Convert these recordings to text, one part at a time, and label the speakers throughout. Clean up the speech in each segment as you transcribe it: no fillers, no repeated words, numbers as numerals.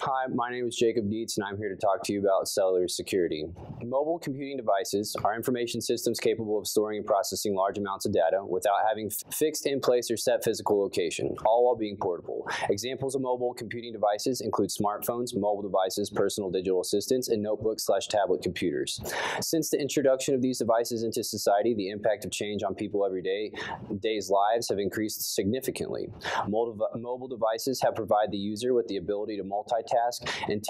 Speaker 1: Hi, my name is Jacob Dietz, and I'm here to talk to you about cellular security. Mobile computing devices are information systems capable of storing and processing large amounts of data without having fixed in place or set physical location, all while being portable. Examples of mobile computing devices include smartphones, mobile devices, personal digital assistants, and notebook/tablet computers. Since the introduction of these devices into society, the impact of change on people every day's lives have increased significantly. Mobile devices have provided the user with the ability to multitask and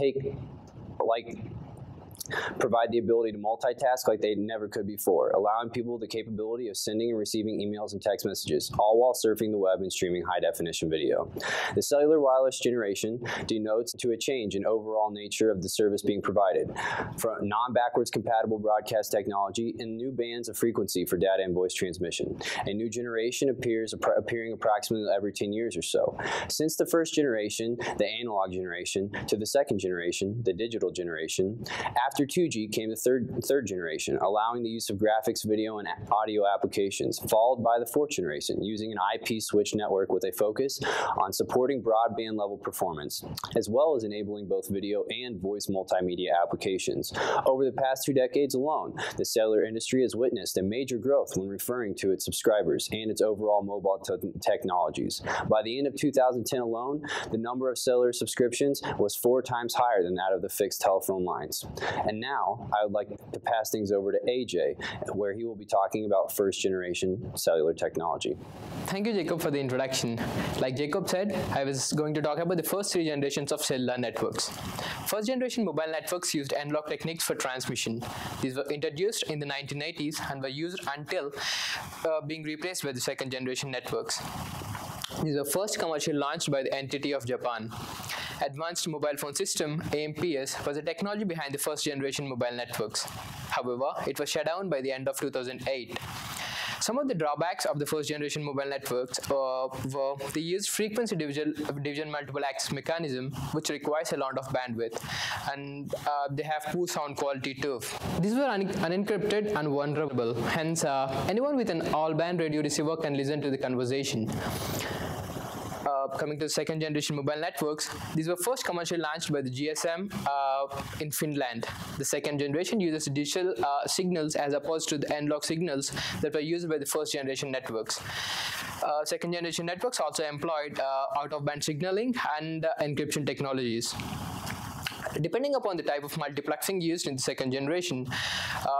Speaker 1: provide the ability to multitask like they never could before, allowing people the capability of sending and receiving emails and text messages, all while surfing the web and streaming high-definition video. The cellular wireless generation denotes to a change in overall nature of the service being provided, from non-backwards compatible broadcast technology and new bands of frequency for data and voice transmission. A new generation appearing approximately every 10 years or so. Since the first generation, the analog generation, to the second generation, the digital generation, after 2G came the third generation, allowing the use of graphics, video, and audio applications, followed by the fourth generation, using an IP switch network with a focus on supporting broadband level performance, as well as enabling both video and voice multimedia applications. Over the past 2 decades alone, the cellular industry has witnessed a major growth when referring to its subscribers and its overall mobile technologies. By the end of 2010 alone, the number of cellular subscriptions was 4 times higher than that of the fixed telephone lines. And now, I would like to pass things over to AJ, where he will be talking about first-generation cellular technology.
Speaker 2: Thank you, Jacob, for the introduction. Like Jacob said, I was going to talk about the first 3 generations of cellular networks. First-generation mobile networks used analog techniques for transmission. These were introduced in the 1980s and were used until being replaced by the second-generation networks. These were first commercially launched by the entity of Japan. Advanced Mobile Phone System, AMPS, was the technology behind the first-generation mobile networks. However, it was shut down by the end of 2008. Some of the drawbacks of the first-generation mobile networks were they used frequency division multiple access mechanism, which requires a lot of bandwidth, and they have poor sound quality too. These were unencrypted and vulnerable. Hence, anyone with an all-band radio receiver can listen to the conversation. Coming to the second-generation mobile networks, these were first commercially launched by the GSM in Finland. The second generation uses digital signals as opposed to the analog signals that were used by the first-generation networks. Second-generation networks also employed out-of-band signaling and encryption technologies. Depending upon the type of multiplexing used in the second generation,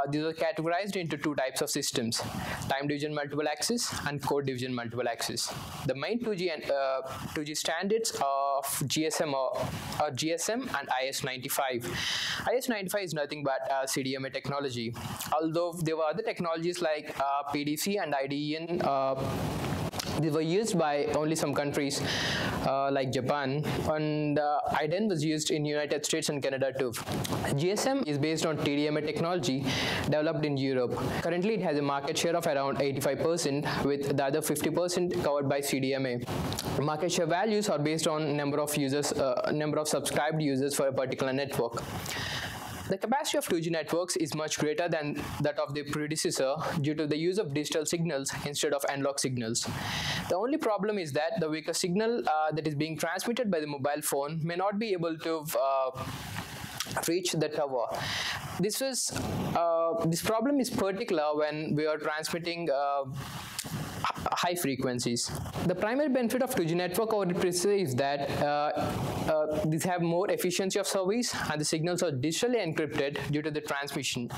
Speaker 2: these are categorized into 2 types of systems: time division multiple access and code division multiple access. The main 2G standards of GSM are GSM and IS-95. IS-95 is nothing but CDMA technology. Although there were other technologies like PDC and IDEN, these were used by only some countries like Japan, and IDEN was used in United States and Canada too. GSM is based on TDMA technology developed in Europe. Currently, it has a market share of around 85%, with the other 50% covered by CDMA. Market share values are based on number of subscribed users for a particular network. The capacity of 2G networks is much greater than that of their predecessor due to the use of digital signals instead of analog signals. The only problem is that the weaker signal that is being transmitted by the mobile phone may not be able to reach the tower. This problem is particular when we are transmitting high frequencies. The primary benefit of 2G network over the predecessor is that these have more efficiency of service, and the signals are digitally encrypted due to the transmission.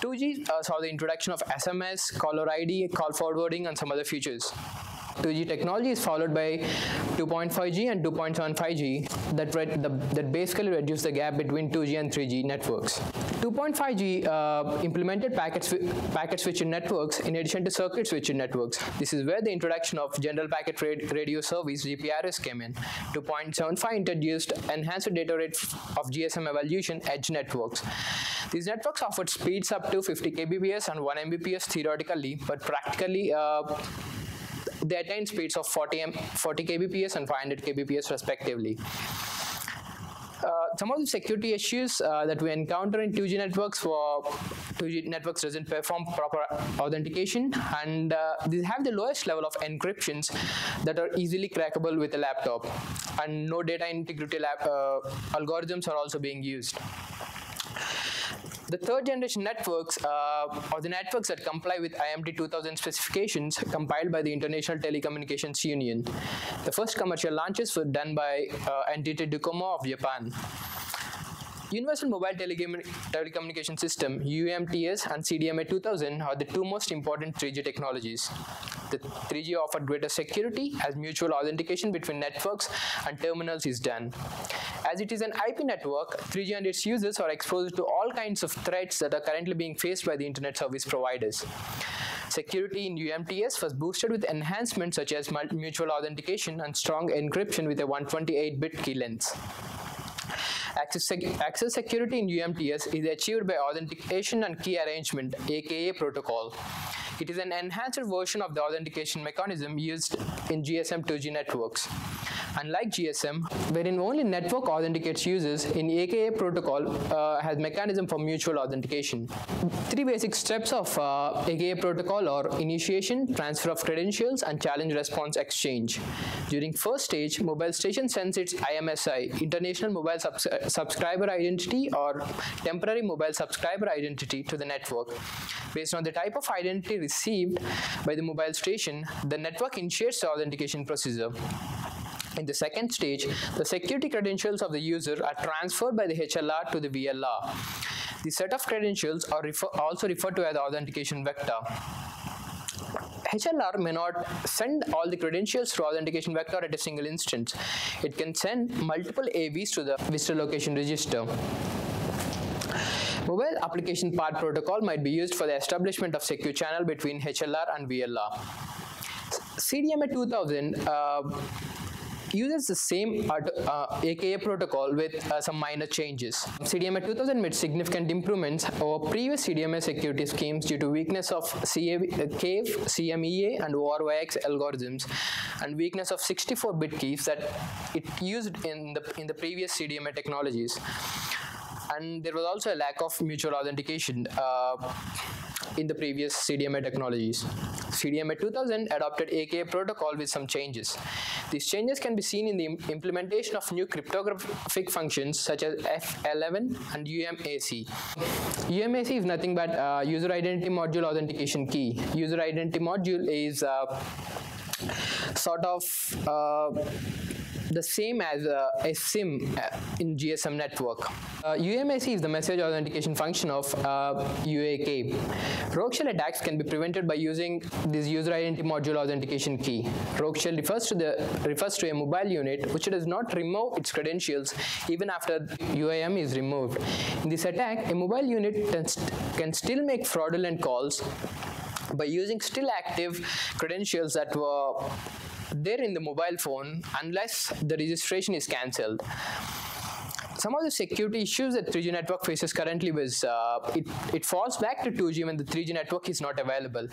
Speaker 2: 2G saw the introduction of SMS, caller ID, call forwarding, and some other features. 2G technology is followed by 2.5G and 2.75G that basically reduce the gap between 2G and 3G networks. 2.5G implemented packet switching networks in addition to circuit switching networks. This is where the introduction of General Packet Radio Service (GPRS) came in. 2.75 introduced enhanced data rate of GSM evolution edge networks. These networks offered speeds up to 50 kbps and 1 Mbps theoretically, but practically they attain speeds of 40 kbps and 500 kbps respectively. Some of the security issues that we encounter in 2G networks, for 2G networks doesn't perform proper authentication, and they have the lowest level of encryptions that are easily crackable with a laptop, and no data integrity algorithms are also being used. The third generation networks are the networks that comply with IMT 2000 specifications compiled by the International Telecommunications Union. The first commercial launches were done by NTT Docomo of Japan. Universal Mobile Telecommunication System, UMTS, and CDMA 2000 are the two most important 3G technologies. The 3G offered greater security as mutual authentication between networks and terminals is done. As it is an IP network, 3G and its users are exposed to all kinds of threats that are currently being faced by the internet service providers. Security in UMTS was boosted with enhancements such as mutual authentication and strong encryption with a 128-bit key length. Access security in UMTS is achieved by authentication and key arrangement, aka protocol. It is an enhanced version of the authentication mechanism used in GSM 2G networks. Unlike GSM, wherein only network authenticates users, in AKA protocol has mechanism for mutual authentication. Three basic steps of AKA protocol are initiation, transfer of credentials, and challenge response exchange. During first stage, mobile station sends its IMSI, International Mobile Subscriber Identity, or Temporary Mobile Subscriber Identity, to the network. Based on the type of identity received by the mobile station, the network initiates the authentication procedure. In the second stage, the security credentials of the user are transferred by the HLR to the VLR. The set of credentials are also referred to as the authentication vector. HLR may not send all the credentials through authentication vector at a single instance. It can send multiple AVs to the visitor location register. Mobile application path protocol might be used for the establishment of secure channel between HLR and VLR. CDMA 2000 uses the same AKA protocol with some minor changes. CDMA 2000 made significant improvements over previous CDMA security schemes due to weakness of CAVE, CMEA, and ORYX algorithms, and weakness of 64-bit keys that it used in the previous CDMA technologies. And there was also a lack of mutual authentication in the previous CDMA technologies. CDMA 2000 adopted AKA protocol with some changes. These changes can be seen in the implementation of new cryptographic functions such as F11 and UMAC. UMAC is nothing but user identity module authentication key. User identity module is sort of the same as a SIM in GSM network. UMAC is the message authentication function of UAK. Rogue shell attacks can be prevented by using this user identity module authentication key. Rogue shell refers to a mobile unit which does not remove its credentials even after UIM is removed. In this attack, a mobile unit can still make fraudulent calls by using still active credentials that were there in the mobile phone unless the registration is cancelled. Some of the security issues that 3G network faces currently was it falls back to 2G when the 3G network is not available,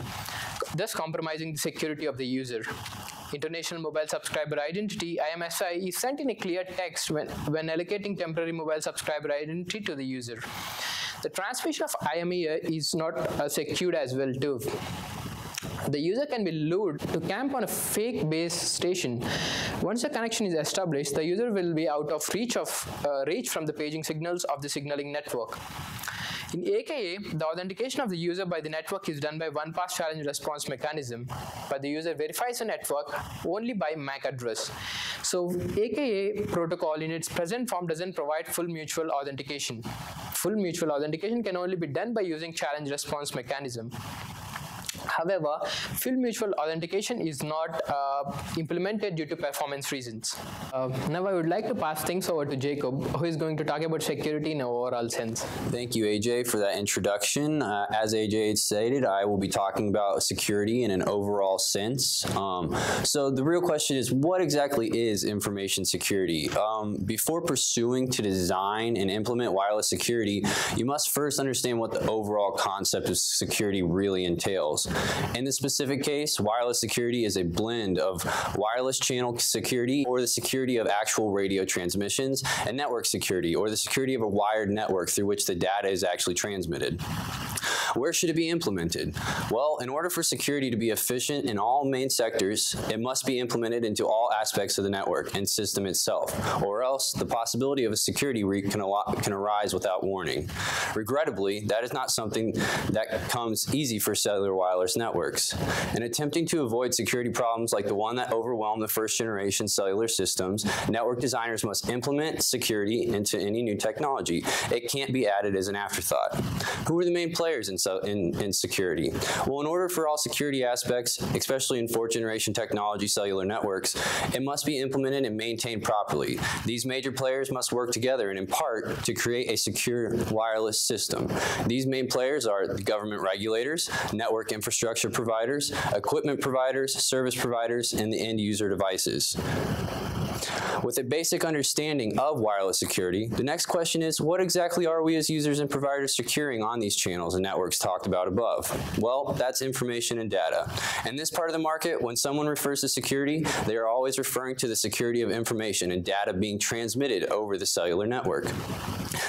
Speaker 2: thus compromising the security of the user. International Mobile Subscriber Identity, IMSI, is sent in a clear text when allocating temporary mobile subscriber identity to the user. The transmission of IMEA is not secured as well too. The user can be lured to camp on a fake base station. Once the connection is established, the user will be out of reach from the paging signals of the signaling network. In AKA, the authentication of the user by the network is done by one-pass challenge response mechanism, but the user verifies the network only by MAC address. So AKA protocol in its present form doesn't provide full mutual authentication. Full mutual authentication can only be done by using challenge response mechanism. However, full mutual authentication is not implemented due to performance reasons. Now I would like to pass things over to Jacob, who is going to talk about security in an overall sense.
Speaker 1: Thank you, AJ, for that introduction. As AJ stated, I will be talking about security in an overall sense. So the real question is, what exactly is information security? Before pursuing to design and implement wireless security, you must first understand what the overall concept of security really entails. In this specific case, wireless security is a blend of wireless channel security, or the security of actual radio transmissions, and network security, or the security of a wired network through which the data is actually transmitted. Where should it be implemented? Well, in order for security to be efficient in all main sectors, it must be implemented into all aspects of the network and system itself, or else the possibility of a security leak can arise without warning. Regrettably, that is not something that comes easy for cellular wireless networks. In attempting to avoid security problems like the one that overwhelmed the first generation cellular systems, network designers must implement security into any new technology. It can't be added as an afterthought. Who are the main players in security? Well, in order for all security aspects, especially in fourth generation technology cellular networks, it must be implemented and maintained properly. These major players must work together and in part to create a secure wireless system. These main players are the government regulators, network infrastructure providers, equipment providers, service providers, and the end user devices. With a basic understanding of wireless security, the next question is, what exactly are we as users and providers securing on these channels and networks talked about above? Well, that's information and data. In this part of the market, when someone refers to security, they are always referring to the security of information and data being transmitted over the cellular network.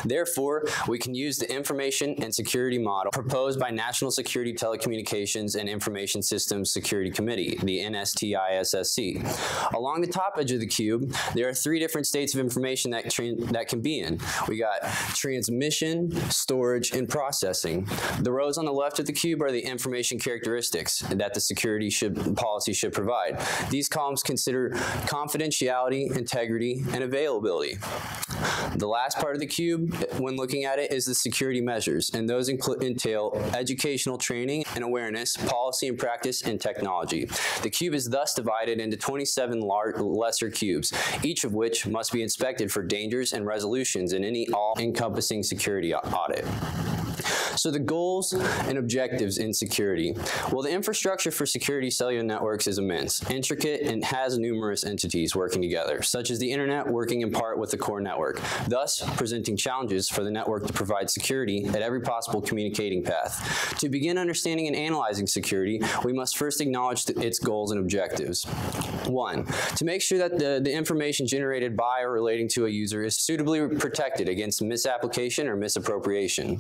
Speaker 1: Therefore, we can use the information and security model proposed by National Security Telecommunications and Information Systems Security Committee, the NSTISSC. Along the top edge of the cube, there are three different states of information that can be in. We got transmission, storage, and processing. The rows on the left of the cube are the information characteristics that the security policy should provide. These columns consider confidentiality, integrity, and availability. The last part of the cube, when looking at it, is the security measures, and those entail educational training and awareness, policy and practice, and technology. The cube is thus divided into 27 lesser cubes, each of which must be inspected for dangers and resolutions in any all-encompassing security audit. So the goals and objectives in security. Well, the infrastructure for security cellular networks is immense, intricate, and has numerous entities working together, such as the internet working in part with the core network, thus presenting challenges for the network to provide security at every possible communicating path. To begin understanding and analyzing security, we must first acknowledge its goals and objectives. 1. To make sure that the information generated by or relating to a user is suitably protected against misapplication or misappropriation.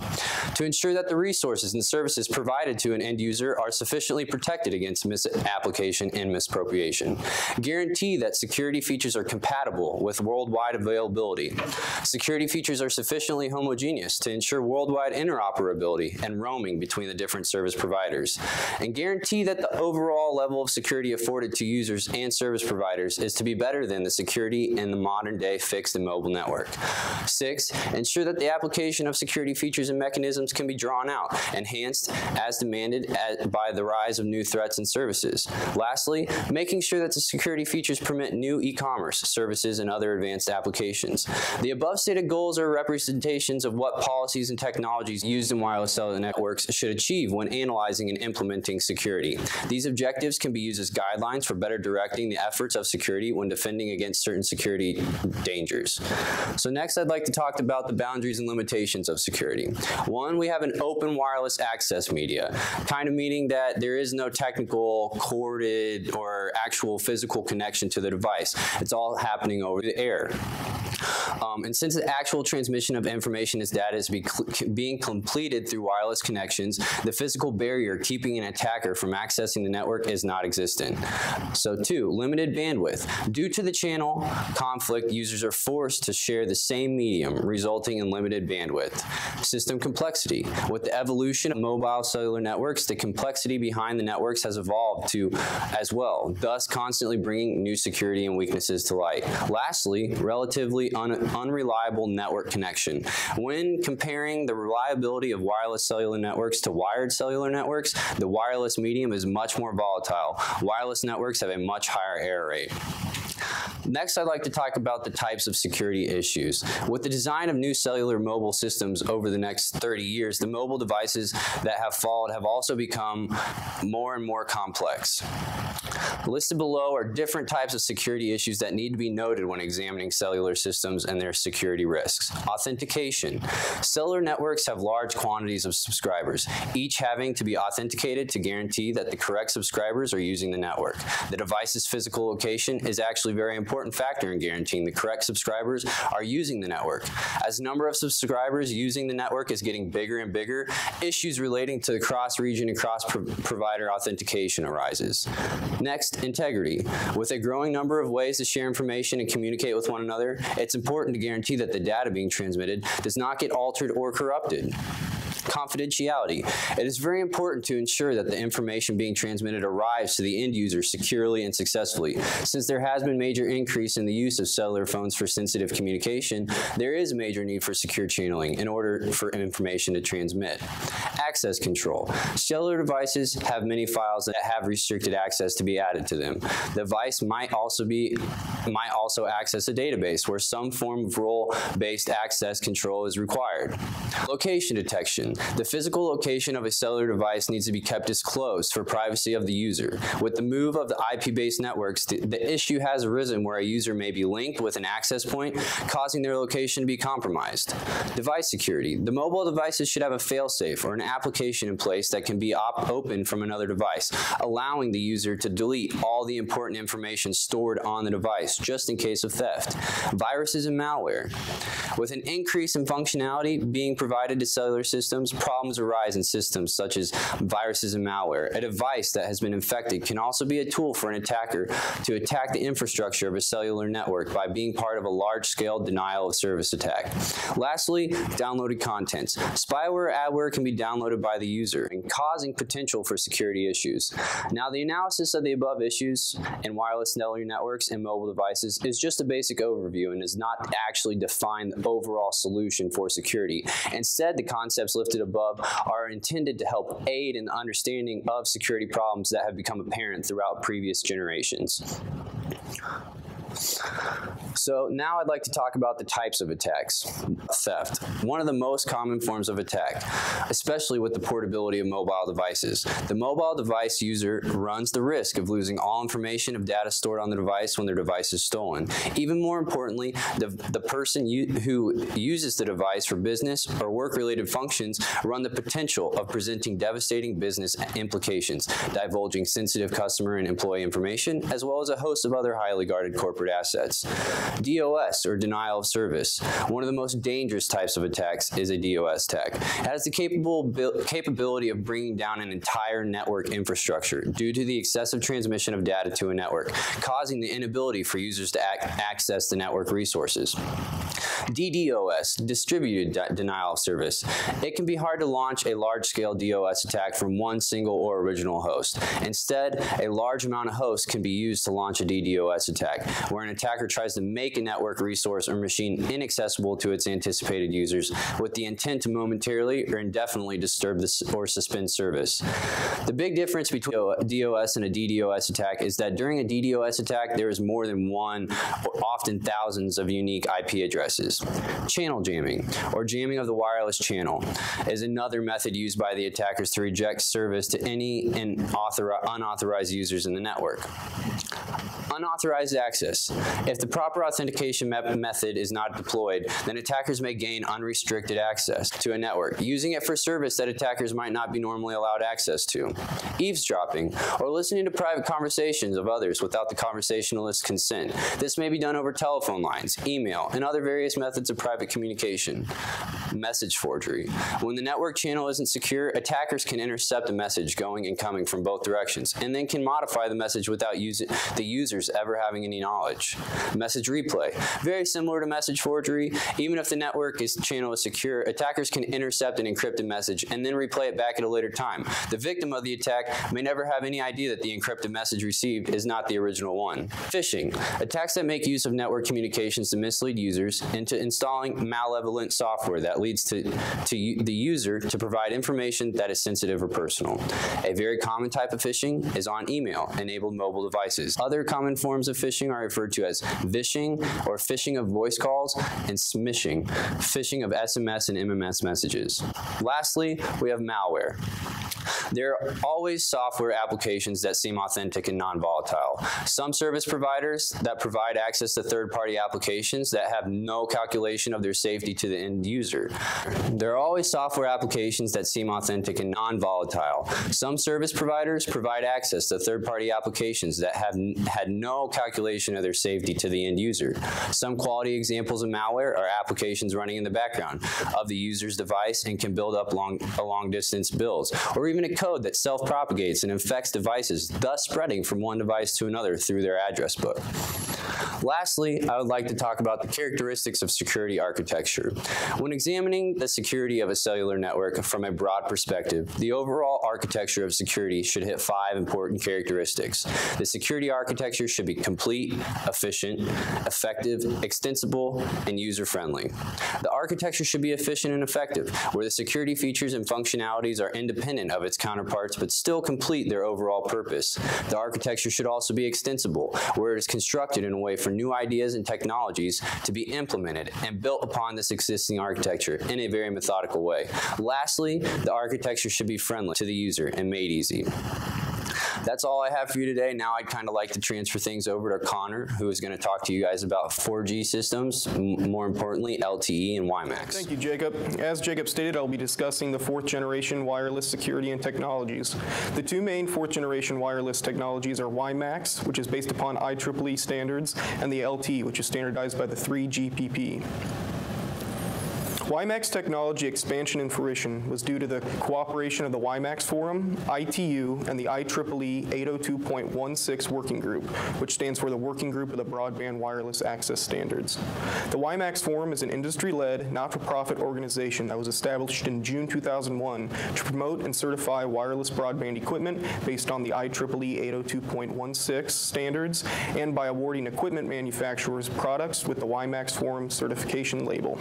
Speaker 1: To ensure that the resources and services provided to an end user are sufficiently protected against misapplication and misappropriation. Guarantee that security features are compatible with worldwide availability. Security features are sufficiently homogeneous to ensure worldwide interoperability and roaming between the different service providers. And guarantee that the overall level of security afforded to users and service providers is to be better than the security in the modern day fixed and mobile network. 6. Ensure that the application of security features and mechanisms can be drawn out, enhanced as demanded by the rise of new threats and services. Lastly, making sure that the security features permit new e-commerce services and other advanced applications. The above stated goals are representations of what policies and technologies used in wireless cellular networks should achieve when analyzing and implementing security. These objectives can be used as guidelines for better directing the efforts of security when defending against certain security dangers. So next, I'd like to talk about the boundaries and limitations of security. 1, we have an open wireless access media, kind of meaning that there is no technical, corded, or actual physical connection to the device. It's all happening over the air. And since the actual transmission of information as data is being completed through wireless connections, the physical barrier keeping an attacker from accessing the network is not existent. So 2, limited bandwidth. Due to the channel conflict, users are forced to share the same medium, resulting in limited bandwidth. System complexity. With the evolution of mobile cellular networks, the complexity behind the networks has evolved to as well, thus constantly bringing new security and weaknesses to light. Lastly, relatively unreliable network connection. When comparing the reliability of wireless cellular networks to wired cellular networks, the wireless medium is much more volatile. Wireless networks have a much higher error rate. Next, I'd like to talk about the types of security issues. With the design of new cellular mobile systems over the next 30 years, the mobile devices that have followed have also become more and more complex. Listed below are different types of security issues that need to be noted when examining cellular systems and their security risks. Authentication. Cellular networks have large quantities of subscribers, each having to be authenticated to guarantee that the correct subscribers are using the network. The device's physical location is actually a very important factor in guaranteeing the correct subscribers are using the network. As the number of subscribers using the network is getting bigger and bigger, issues relating to the cross-region and cross-provider authentication arises. Next, integrity. With a growing number of ways to share information and communicate with one another, it's important to guarantee that the data being transmitted does not get altered or corrupted. Confidentiality. It is very important to ensure that the information being transmitted arrives to the end user securely and successfully. Since there has been major increase in the use of cellular phones for sensitive communication, there is a major need for secure channeling in order for information to transmit. Access control. Cellular devices have many files that have restricted access to be added to them. The device might also access a database where some form of role-based access control is required. Location detection. The physical location of a cellular device needs to be kept disclosed for privacy of the user. With the move of the IP-based networks, the issue has arisen where a user may be linked with an access point, causing their location to be compromised. Device security. The mobile devices should have a fail-safe or an application in place that can be opened from another device, allowing the user to delete all the important information stored on the device, just in case of theft. Viruses and malware. With an increase in functionality being provided to cellular systems, problems arise in systems such as viruses and malware. A device that has been infected can also be a tool for an attacker to attack the infrastructure of a cellular network by being part of a large-scale denial of service attack. Lastly, downloaded contents. Spyware or adware can be downloaded by the user and causing potential for security issues. Now, the analysis of the above issues in wireless cellular networks and mobile devices is just a basic overview and does not actually define the overall solution for security. Instead, the concepts listed above are intended to help aid in the understanding of security problems that have become apparent throughout previous generations. So now I'd like to talk about the types of attacks. Theft. One of the most common forms of attack, especially with the portability of mobile devices. The mobile device user runs the risk of losing all information of data stored on the device when their device is stolen. Even more importantly, the person who uses the device for business or work-related functions run the potential of presenting devastating business implications, divulging sensitive customer and employee information, as well as a host of other highly guarded corporate assets. DOS, or denial of service. One of the most dangerous types of attacks is a DOS attack. It has the capability of bringing down an entire network infrastructure due to the excessive transmission of data to a network, causing the inability for users to access the network resources. DDoS, distributed denial of service. It can be hard to launch a large-scale DOS attack from one single or original host. Instead, a large amount of hosts can be used to launch a DDoS attack, where an attacker tries to make a network resource or machine inaccessible to its anticipated users with the intent to momentarily or indefinitely disturb or suspend service. The big difference between a DOS and a DDoS attack is that during a DDoS attack, there is more than one, or often thousands of unique IP addresses. Channel jamming, or jamming of the wireless channel, is another method used by the attackers to reject service to any unauthorized users in the network. Unauthorized access. If the proper authentication method is not deployed, then attackers may gain unrestricted access to a network, using it for service that attackers might not be normally allowed access to. Eavesdropping, or listening to private conversations of others without the conversationalist's consent. This may be done over telephone lines, email, and other various methods of private communication. Message forgery. When the network channel isn't secure, attackers can intercept a message going and coming from both directions, and then can modify the message without the users ever having any knowledge. Message replay. Very similar to message forgery, even if the network channel is secure, attackers can intercept an encrypted message and then replay it back at a later time. The victim of the attack may never have any idea that the encrypted message received is not the original one. Phishing. Attacks that make use of network communications to mislead users into installing malevolent software that leads to the user to provide information that is sensitive or personal. A very common type of phishing is on email-enabled mobile devices. Other common common forms of phishing are referred to as vishing, or phishing of voice calls, and smishing, phishing of SMS and MMS messages. Lastly, we have malware. There are always software applications that seem authentic and non-volatile. Some service providers that provide access to third-party applications that have no calculation of their safety to the end user. There are always software applications that seem authentic and non-volatile. Some service providers provide access to third-party applications that have had no calculation of their safety to the end user. Some quality examples of malware are applications running in the background of the user's device and can build up long-distance builds, or even a code that self-propagates and infects devices, thus spreading from one device to another through their address book. Lastly, I would like to talk about the characteristics of security architecture. When examining the security of a cellular network from a broad perspective, the overall architecture of security should hit 5 important characteristics. The security architecture should be complete, efficient, effective, extensible, and user-friendly. The architecture should be efficient and effective, where the security features and functionalities are independent of its counterparts but still complete their overall purpose. The architecture should also be extensible, where it is constructed in a way for new ideas and technologies to be implemented and built upon this existing architecture in a very methodical way. Lastly, the architecture should be friendly to the user and made easy. That's all I have for you today. Now I'd kind of like to transfer things over to Connor, who is going to talk to you guys about 4G systems, more importantly, LTE and WiMAX.
Speaker 3: Thank you, Jacob. As Jacob stated, I'll be discussing the 4th generation wireless security and technologies. The 2 main 4th generation wireless technologies are WiMAX, which is based upon IEEE standards, and the LTE, which is standardized by the 3GPP. WiMAX technology expansion and fruition was due to the cooperation of the WiMAX Forum, ITU, and the IEEE 802.16 Working Group, which stands for the Working Group of the Broadband Wireless Access Standards. The WiMAX Forum is an industry-led, not-for-profit organization that was established in June 2001 to promote and certify wireless broadband equipment based on the IEEE 802.16 standards and by awarding equipment manufacturers products with the WiMAX Forum certification label.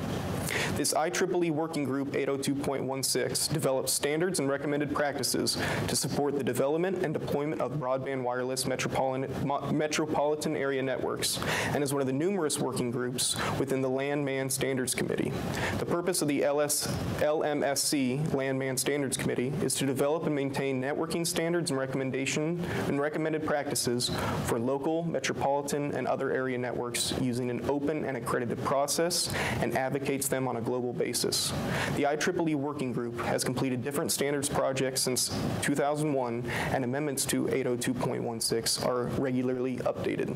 Speaker 3: This IEEE Working Group 802.16 develops standards and recommended practices to support the development and deployment of broadband wireless metropolitan area networks, and is one of the numerous working groups within the Land-Man Standards Committee. The purpose of the LMSC, Land-Man Standards Committee, is to develop and maintain networking standards and recommended practices for local, metropolitan, and other area networks using an open and accredited process, and advocates them on a global basis. The IEEE Working Group has completed different standards projects since 2001, and amendments to 802.16 are regularly updated.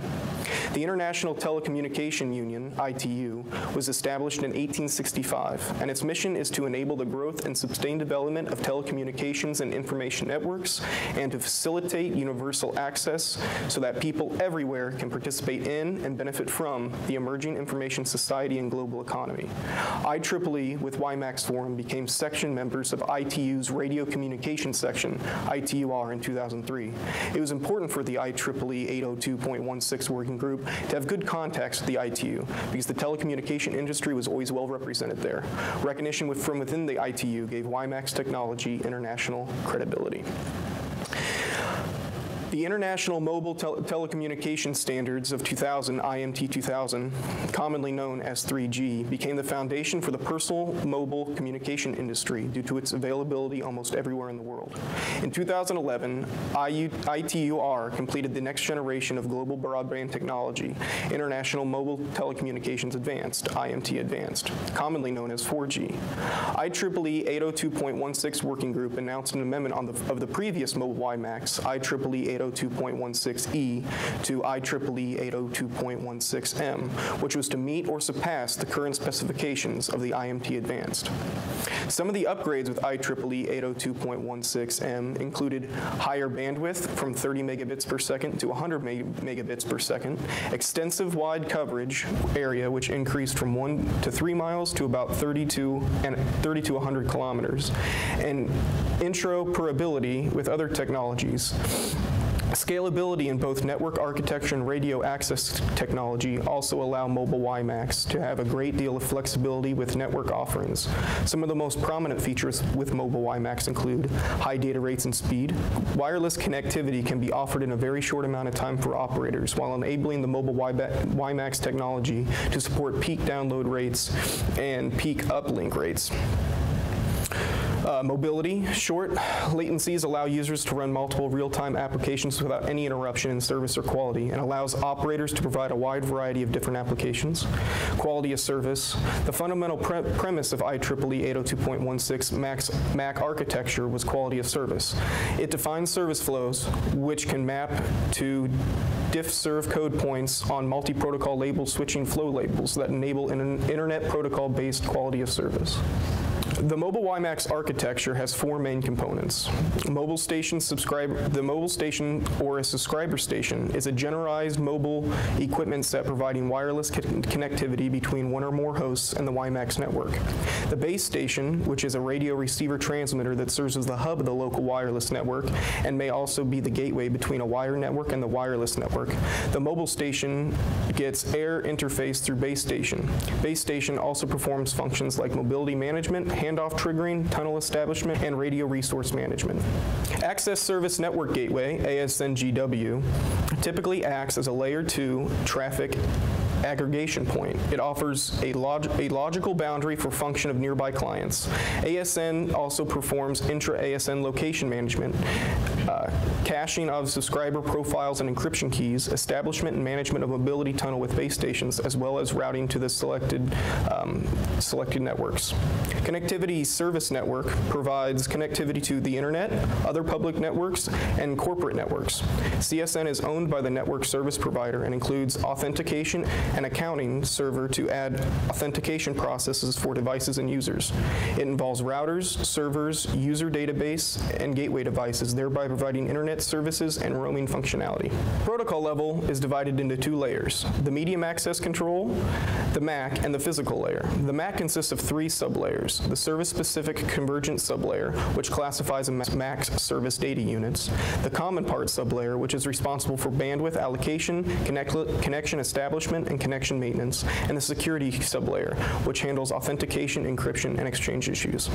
Speaker 3: The International Telecommunication Union, ITU, was established in 1865, and its mission is to enable the growth and sustained development of telecommunications and information networks, and to facilitate universal access so that people everywhere can participate in and benefit from the emerging information society and global economy. IEEE, with WiMAX Forum, became section members of ITU's Radio Communications Section, ITUR, in 2003. It was important for the IEEE 802.16 Working Group to have good contacts with the ITU because the telecommunication industry was always well represented there. Recognition from within the ITU gave WiMAX technology international credibility. The International Mobile Telecommunications Standards of 2000, IMT 2000, commonly known as 3G, became the foundation for the personal mobile communication industry due to its availability almost everywhere in the world. In 2011, ITUR completed the next generation of global broadband technology, International Mobile Telecommunications Advanced, IMT Advanced, commonly known as 4G. IEEE 802.16 Working Group announced an amendment of the previous mobile WiMAX, IEEE 802.16e to IEEE 802.16m, which was to meet or surpass the current specifications of the IMT Advanced. Some of the upgrades with IEEE 802.16m included higher bandwidth from 30 megabits per second to 100 megabits per second, extensive wide coverage area which increased from 1 to 3 miles to about 30 to 100 kilometers, and interoperability with other technologies. Scalability in both network architecture and radio access technology also allow mobile WiMAX to have a great deal of flexibility with network offerings. Some of the most prominent features with mobile WiMAX include high data rates and speed. Wireless connectivity can be offered in a very short amount of time for operators, while enabling the mobile WiMAX technology to support peak download rates and peak uplink rates. Mobility. Short latencies allow users to run multiple real-time applications without any interruption in service or quality, and allows operators to provide a wide variety of different applications. Quality of service. The fundamental premise of IEEE 802.16 MAC architecture was quality of service. It defines service flows, which can map to diff-serve code points on multi-protocol label switching flow labels that enable an internet protocol-based quality of service. The mobile WiMAX architecture has four main components. The mobile station or a subscriber station is a generalized mobile equipment set providing wireless connectivity between one or more hosts and the WiMAX network. The base station, which is a radio receiver transmitter that serves as the hub of the local wireless network and may also be the gateway between a wire network and the wireless network. The mobile station gets air interface through base station. Base station also performs functions like mobility management, handoff triggering, tunnel establishment, and radio resource management. Access Service Network Gateway, ASNGW, typically acts as a layer 2 traffic aggregation point. It offers a logical boundary for function of nearby clients. ASN also performs intra-ASN location management, caching of subscriber profiles and encryption keys, establishment and management of mobility tunnel with base stations, as well as routing to the selected networks. Connectivity Service Network provides connectivity to the internet, other public networks, and corporate networks. CSN is owned by the network service provider and includes authentication and accounting server to add authentication processes for devices and users. It involves routers, servers, user database, and gateway devices, thereby providing internet services and roaming functionality. Protocol level is divided into two layers: the medium access control, the MAC, and the physical layer. The MAC consists of three sublayers: the service-specific convergent sublayer, which classifies a MAC's service data units; the common part sublayer, which is responsible for bandwidth allocation, connection establishment, and connection maintenance; and the security sublayer, which handles authentication, encryption, and exchange issues.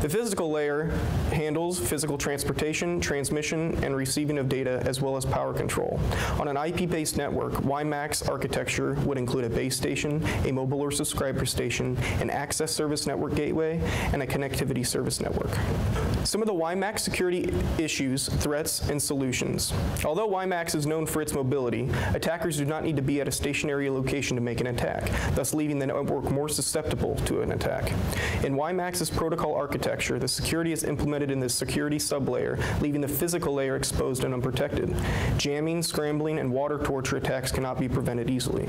Speaker 3: The physical layer handles physical transportation, transmission, and receiving of data, as well as power control. On an IP-based network, WiMAX architecture would include a base station, a mobile or subscriber station, an access service network gateway, and a connectivity service network. Some of the WiMAX security issues, threats, and solutions. Although WiMAX is known for its mobility, attackers do not need to be at a stationary location to make an attack, thus leaving the network more susceptible to an attack. In WiMAX's protocol architecture, the security is implemented in the security sublayer, leaving the physical layer exposed and unprotected. Jamming, scrambling, and water torture attacks cannot be prevented easily.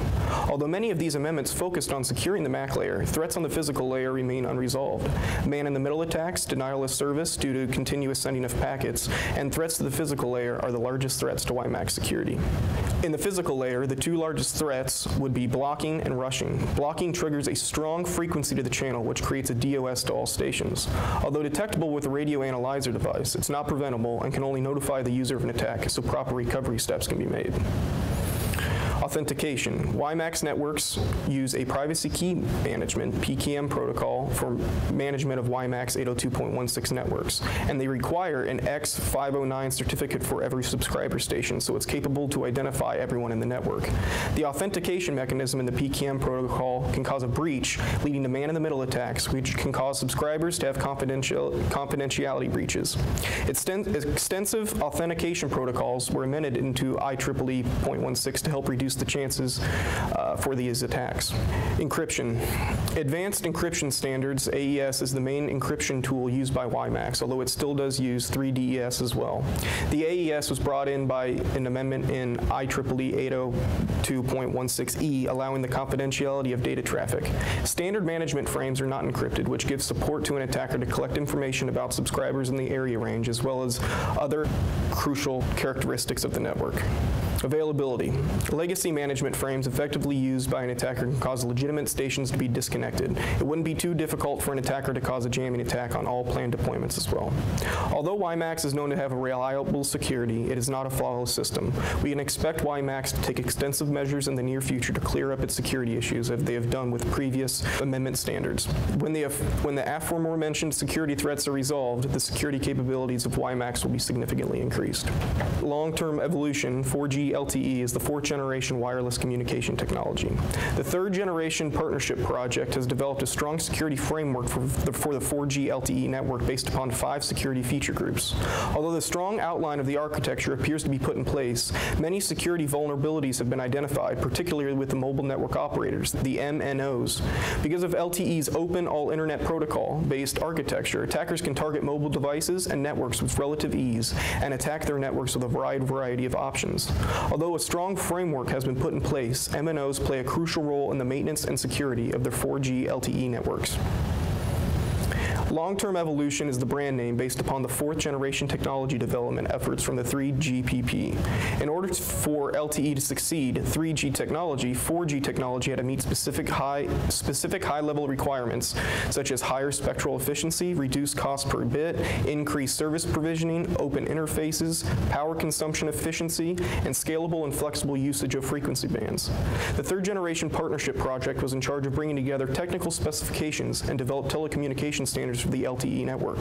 Speaker 3: Although many of these amendments focused on securing the MAC layer, threats on the physical layer remain unresolved. Man-in-the-middle attacks, denial of service due to continuous sending of packets, and threats to the physical layer are the largest threats to WiMAX security. In the physical layer, the two largest threats would be blocking and rushing. Blocking triggers a strong frequency to the channel, which creates a DOS to all stations. Although detectable with a radio analyzer device, it's not preventable and can only notify the user of an attack, so proper recovery steps can be made. Authentication. WiMAX networks use a privacy key management (PKM) protocol for management of WiMAX 802.16 networks, and they require an X509 certificate for every subscriber station, so it's capable to identify everyone in the network. The authentication mechanism in the PKM protocol can cause a breach, leading to man-in-the-middle attacks, which can cause subscribers to have confidentiality breaches. Extensive authentication protocols were amended into IEEE 802.16 to help reduce the chances for these attacks. Encryption. Advanced Encryption Standards, AES, is the main encryption tool used by WiMAX, although it still does use 3DES as well. The AES was brought in by an amendment in IEEE 802.16e, allowing the confidentiality of data traffic. Standard management frames are not encrypted, which gives support to an attacker to collect information about subscribers in the area range, as well as other crucial characteristics of the network. Availability. Legacy management frames effectively used by an attacker can cause legitimate stations to be disconnected. It wouldn't be too difficult for an attacker to cause a jamming attack on all planned deployments as well. Although WiMAX is known to have a reliable security, it is not a flawless system. We can expect WiMAX to take extensive measures in the near future to clear up its security issues as they have done with previous amendment standards. When the aforementioned security threats are resolved, the security capabilities of WiMAX will be significantly increased. Long-term evolution, 4G LTE is the fourth-generation wireless communication technology. The third-generation partnership project has developed a strong security framework for the 4G LTE network based upon 5 security feature groups. Although the strong outline of the architecture appears to be put in place, many security vulnerabilities have been identified, particularly with the mobile network operators, the MNOs. Because of LTE's open all-internet protocol-based architecture, attackers can target mobile devices and networks with relative ease and attack their networks with a wide variety of options. Although a strong framework has been put in place, MNOs play a crucial role in the maintenance and security of their 4G LTE networks. Long-term evolution is the brand name based upon the fourth-generation technology development efforts from the 3GPP. In order for LTE to succeed, 3G technology, 4G technology had to meet specific high-level requirements, such as higher spectral efficiency, reduced cost per bit, increased service provisioning, open interfaces, power consumption efficiency, and scalable and flexible usage of frequency bands. The third-generation partnership project was in charge of bringing together technical specifications and develop telecommunication standards for the LTE network.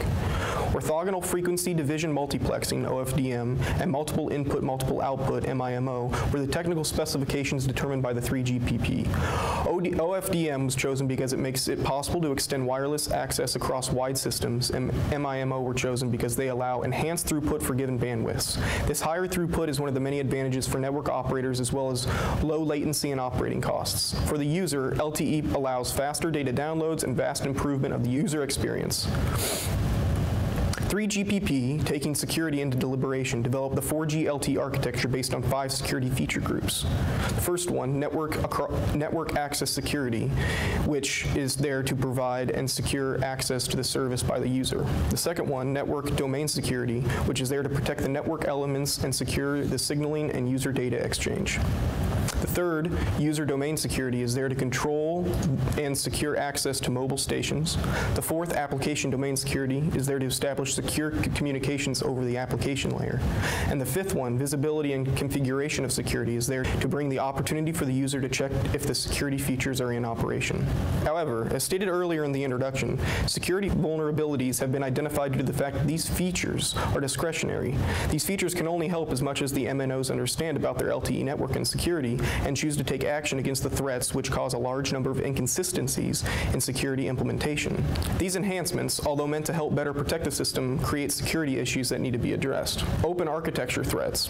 Speaker 3: Orthogonal frequency division multiplexing, OFDM, and multiple input, multiple output, MIMO, were the technical specifications determined by the 3GPP. OFDM was chosen because it makes it possible to extend wireless access across wide systems, and MIMO were chosen because they allow enhanced throughput for given bandwidths. This higher throughput is one of the many advantages for network operators as well as low latency and operating costs. For the user, LTE allows faster data downloads and vast improvement of the user experience. 3GPP, taking security into deliberation, developed the 4G LTE architecture based on 5 security feature groups. The first one, network access security, which is there to provide and secure access to the service by the user. The second one, network domain security, which is there to protect the network elements and secure the signaling and user data exchange. The third, user domain security, is there to control and secure access to mobile stations. The fourth, application domain security, is there to establish secure communications over the application layer. And the fifth one, visibility and configuration of security, is there to bring the opportunity for the user to check if the security features are in operation. However, as stated earlier in the introduction, security vulnerabilities have been identified due to the fact that these features are discretionary. These features can only help as much as the MNOs understand about their LTE network and security and choose to take action against the threats which cause a large number of inconsistencies in security implementation. These enhancements, although meant to help better protect the system, create security issues that need to be addressed. Open architecture threats.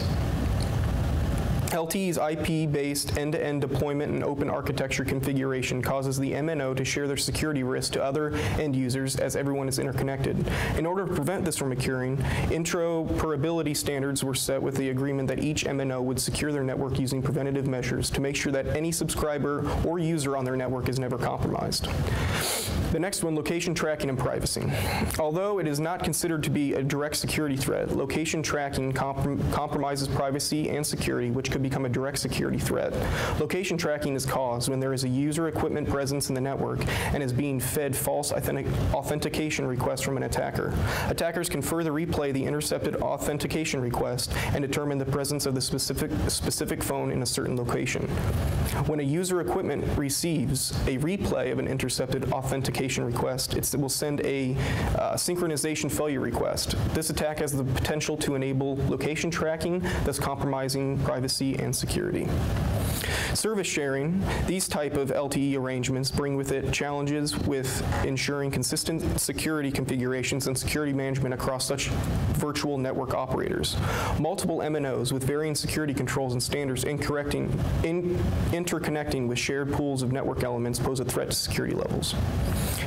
Speaker 3: LTE's IP-based end-to-end deployment and open architecture configuration causes the MNO to share their security risks to other end users as everyone is interconnected. In order to prevent this from occurring, interoperability standards were set with the agreement that each MNO would secure their network using preventative measures to make sure that any subscriber or user on their network is never compromised. The next one, location tracking and privacy. Although it is not considered to be a direct security threat, location tracking compromises privacy and security, which could become a direct security threat. Location tracking is caused when there is a user equipment presence in the network and is being fed false authentication requests from an attacker. Attackers can further replay the intercepted authentication request and determine the presence of the specific phone in a certain location. When a user equipment receives a replay of an intercepted authentication request, it will send a synchronization failure request. This attack has the potential to enable location tracking, thus compromising privacy and security. Service sharing. These type of LTE arrangements bring with it challenges with ensuring consistent security configurations and security management across such virtual network operators. Multiple MNOs with varying security controls and standards interconnecting with shared pools of network elements pose a threat to security levels.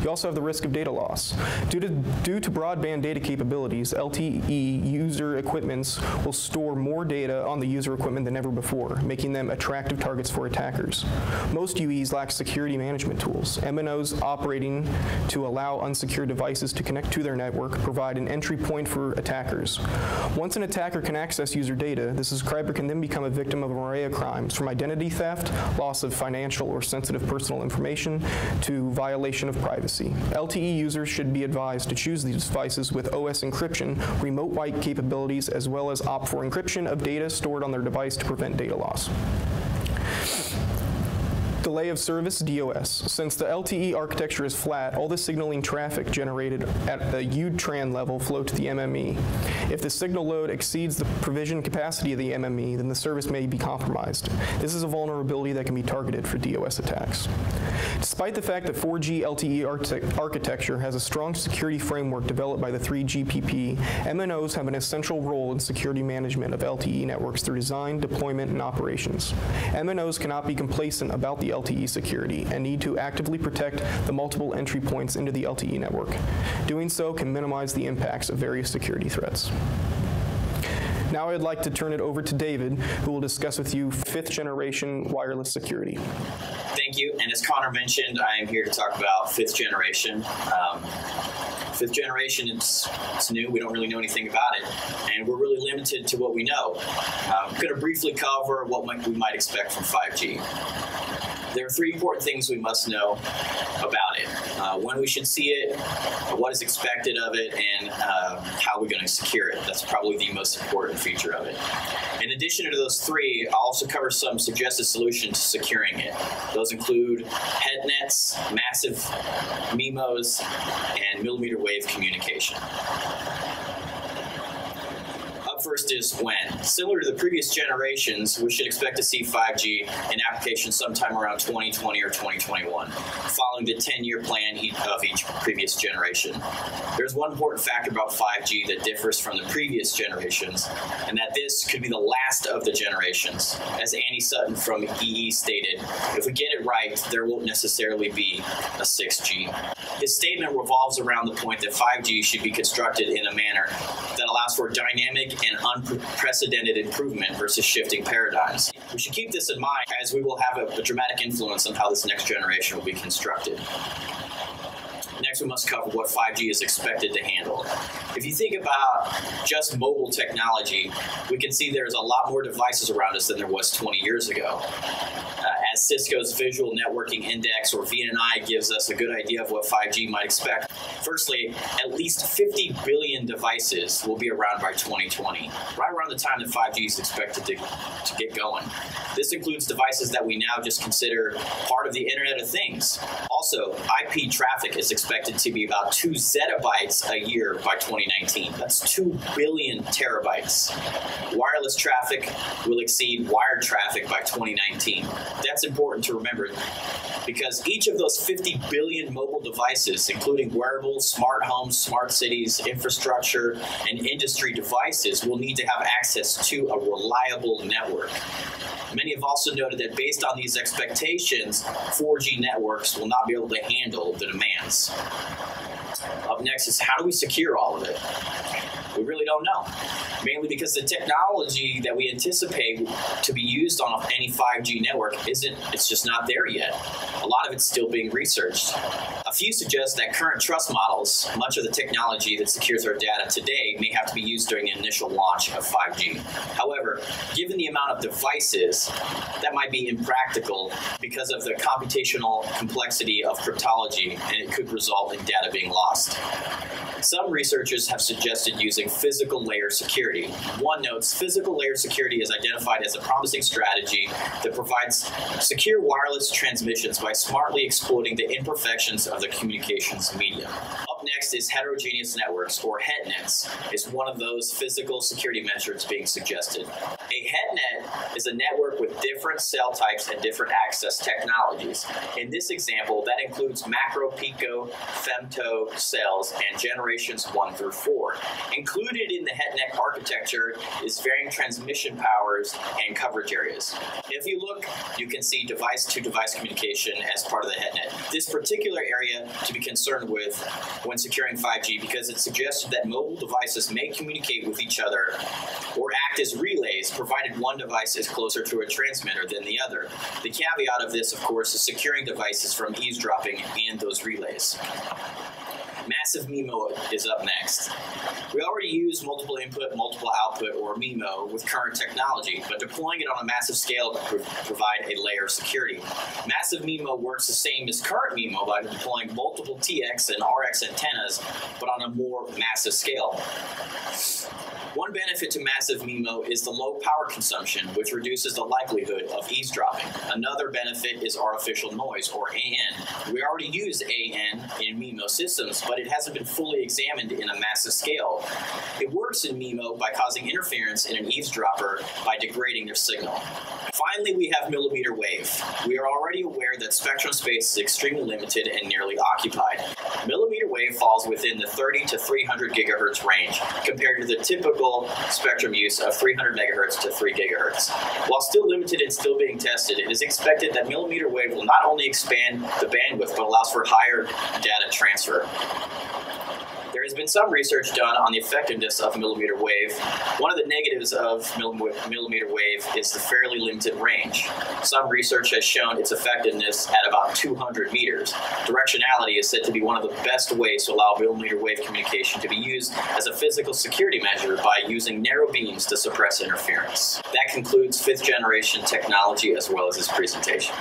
Speaker 3: You also have the risk of data loss. Due to broadband data capabilities, LTE user equipments will store more data on the user equipment than ever before, making them attractive targets for for attackers. Most UEs lack security management tools. MNOs operating to allow unsecured devices to connect to their network provide an entry point for attackers. Once an attacker can access user data, the subscriber can then become a victim of an array of crimes, from identity theft, loss of financial or sensitive personal information, to violation of privacy. LTE users should be advised to choose these devices with OS encryption, remote wipe capabilities, as well as opt for encryption of data stored on their device to prevent data loss. Delay of service, DOS. Since the LTE architecture is flat, all the signaling traffic generated at the UTRAN level flow to the MME. If the signal load exceeds the provision capacity of the MME, then the service may be compromised. This is a vulnerability that can be targeted for DOS attacks. Despite the fact that 4G LTE architecture has a strong security framework developed by the 3GPP, MNOs have an essential role in security management of LTE networks through design, deployment, and operations. MNOs cannot be complacent about the LTE security and need to actively protect the multiple entry points into the LTE network. Doing so can minimize the impacts of various security threats. Now I'd like to turn it over to David, who will discuss with you 5th generation wireless security.
Speaker 4: Thank you, and as Connor mentioned, I am here to talk about 5th generation. 5th generation, it's new, we don't really know anything about it, and we're really limited to what we know. I'm going to briefly cover what we might expect from 5G. There are 3 important things we must know about it. When we should see it, what is expected of it, and how we're going to secure it. That's probably the most important feature of it. In addition to those 3, I'll also cover some suggested solutions to securing it. Those include headnets, massive MIMOs, and millimeter wave communication. First is when. Similar to the previous generations, we should expect to see 5G in application sometime around 2020 or 2021, following the 10-year plan of each previous generation. There's one important factor about 5G that differs from the previous generations, and that this could be the last of the generations. As Annie Sutton from EE stated, if we get it right, there won't necessarily be a 6G. His statement revolves around the point that 5G should be constructed in a manner that allows for dynamic and unprecedented improvement versus shifting paradigms. We should keep this in mind, as we will have a dramatic influence on how this next generation will be constructed. Next, we must cover what 5G is expected to handle. If you think about just mobile technology, we can see there's a lot more devices around us than there was 20 years ago. As Cisco's Visual Networking Index, or VNI, gives us a good idea of what 5G might expect. Firstly, at least 50 billion devices will be around by 2020, right around the time that 5G is expected to get going. This includes devices that we now just consider part of the Internet of Things. Also, IP traffic is expected to be about 2 zettabytes a year by 2019. That's 2 billion terabytes. Wireless traffic will exceed wired traffic by 2019. That's important to remember, because each of those 50 billion mobile devices, including wearables, smart homes, smart cities, infrastructure, and industry devices, will need to have access to a reliable network. Many have also noted that based on these expectations, 4G networks will not be able to handle the demands. Up next is, how do we secure all of it? We really don't know, mainly because the technology that we anticipate to be used on any 5G network it's just not there yet. A lot of it's still being researched. A few suggest that current trust models, much of the technology that secures our data today, may have to be used during the initial launch of 5G. However, given the amount of devices, that might be impractical because of the computational complexity of cryptology, and it could result in data being lost. Some researchers have suggested using physical layer security. One notes, physical layer security is identified as a promising strategy that provides secure wireless transmissions by smartly exploiting the imperfections of the communications medium. Up next is heterogeneous networks, or HETNets, is one of those physical security measures being suggested. A HETNet is a network with different cell types and different access technologies. In this example, that includes macro, pico, femto cells and generations 1 through 4. Included in the HETNet architecture is varying transmission powers and coverage areas. If you look, you can see device-to-device communication as part of the HETNet. This particular area to be concerned with when securing 5G because it suggested that mobile devices may communicate with each other or act as relays, provided one device is closer to a transmitter than the other. The caveat of this, of course, is securing devices from eavesdropping and those relays. Massive MIMO is up next. We already use multiple input, multiple output, or MIMO with current technology, but deploying it on a massive scale could provide a layer of security. Massive MIMO works the same as current MIMO by deploying multiple TX and RX antennas, but on a more massive scale. One benefit to massive MIMO is the low power consumption, which reduces the likelihood of eavesdropping. Another benefit is artificial noise, or AN. We already use AN in MIMO systems, but it hasn't been fully examined in a massive scale. It works in MIMO by causing interference in an eavesdropper by degrading their signal. Finally, we have millimeter wave. We are already aware that spectrum space is extremely limited and nearly occupied. Millimeter wave falls within the 30 to 300 gigahertz range compared to the typical spectrum use of 300 megahertz to 3 gigahertz. While still limited and still being tested, it is expected that millimeter wave will not only expand the bandwidth but allows for higher data transfer. There has been some research done on the effectiveness of millimeter wave. One of the negatives of millimeter wave is the fairly limited range. Some research has shown its effectiveness at about 200 meters. Directionality is said to be one of the best ways to allow millimeter wave communication to be used as a physical security measure by using narrow beams to suppress interference. That concludes 5th generation technology as well as this presentation.